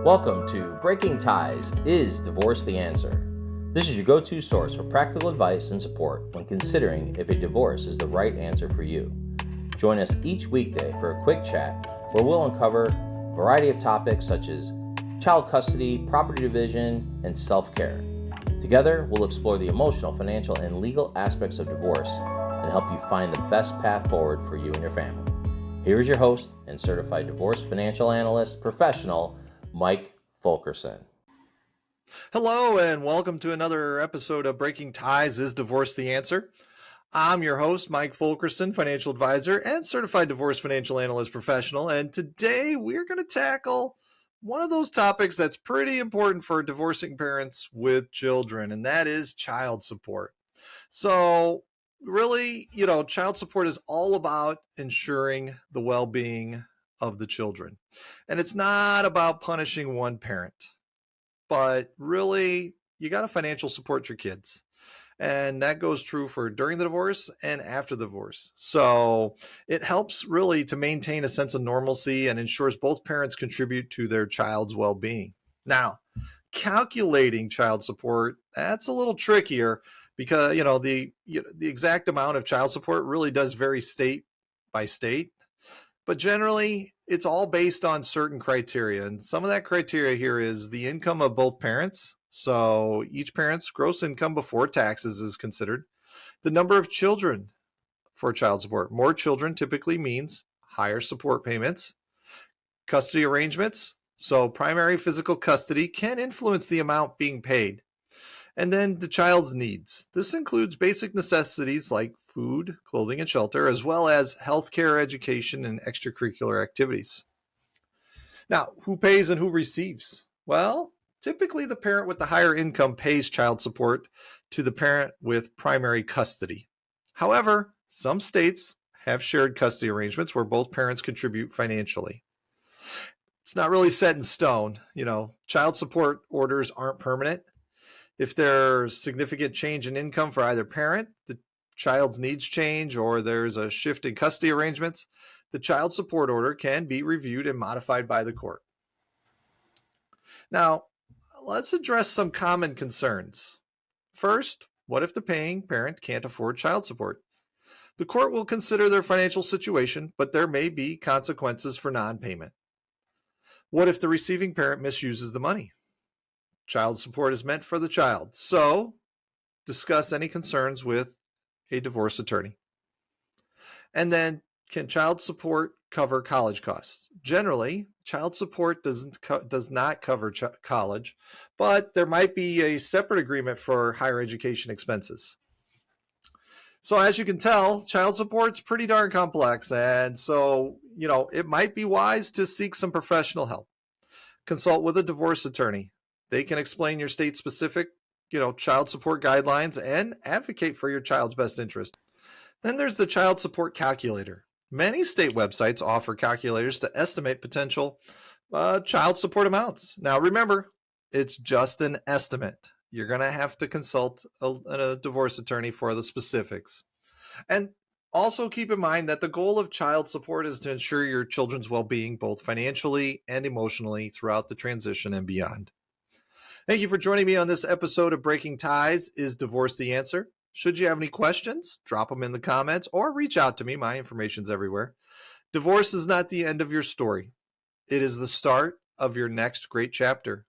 Welcome to Breaking Ties, Is Divorce the Answer? This is your go-to source for practical advice and support when considering if a divorce is the right answer for you. Join us each weekday for a quick chat where we'll uncover a variety of topics such as child custody, property division, and self-care. Together, we'll explore the emotional, financial, and legal aspects of divorce and help you find the best path forward for you and your family. Here is your host and Certified Divorce Financial Analyst Professional, Mike Fulkerson. Hello, and welcome to another episode of Breaking Ties, Is Divorce the Answer? I'm your host, Mike Fulkerson, financial advisor and certified divorce financial analyst professional. And today we're going to tackle one of those topics that's pretty important for divorcing parents with children, and that is child support. So really, child support is all about ensuring the well-being of the children. And it's not about punishing one parent, but really you got to financial support your kids. And that goes true for during the divorce and after the divorce. So it helps really to maintain a sense of normalcy and ensures both parents contribute to their child's well-being. Now, calculating child support, that's a little trickier because, the exact amount of child support really does vary state by state. But generally, it's all based on certain criteria. And some of that criteria here is the income of both parents. So each parent's gross income before taxes is considered. The number of children for child support. More children typically means higher support payments. Custody arrangements. So primary physical custody can influence the amount being paid. And then the child's needs. This includes basic necessities like food, clothing, and shelter, as well as healthcare, education, and extracurricular activities. Now, who pays and who receives? Well, typically the parent with the higher income pays child support to the parent with primary custody. However, some states have shared custody arrangements where both parents contribute financially. It's not really set in stone. Child support orders aren't permanent. If there's significant change in income for either parent, the child's needs change, or there's a shift in custody arrangements, the child support order can be reviewed and modified by the court. Now, let's address some common concerns. First, what if the paying parent can't afford child support? The court will consider their financial situation, but there may be consequences for non-payment. What if the receiving parent misuses the money? Child support is meant for the child, so discuss any concerns with a divorce attorney. And then, can child support cover college costs? Generally, child support does not cover college, but there might be a separate agreement for higher education expenses. So as you can tell, child support's pretty darn complex, and so, it might be wise to seek some professional help. Consult with a divorce attorney. They can explain your state-specific, child support guidelines and advocate for your child's best interest. Then there's the child support calculator. Many state websites offer calculators to estimate potential child support amounts. Now, remember, it's just an estimate. You're going to have to consult a divorce attorney for the specifics. And also keep in mind that the goal of child support is to ensure your children's well-being, both financially and emotionally, throughout the transition and beyond. Thank you for joining me on this episode of Breaking Ties, Is Divorce the Answer? Should you have any questions, drop them in the comments or reach out to me. My information's everywhere. Divorce is not the end of your story. It is the start of your next great chapter.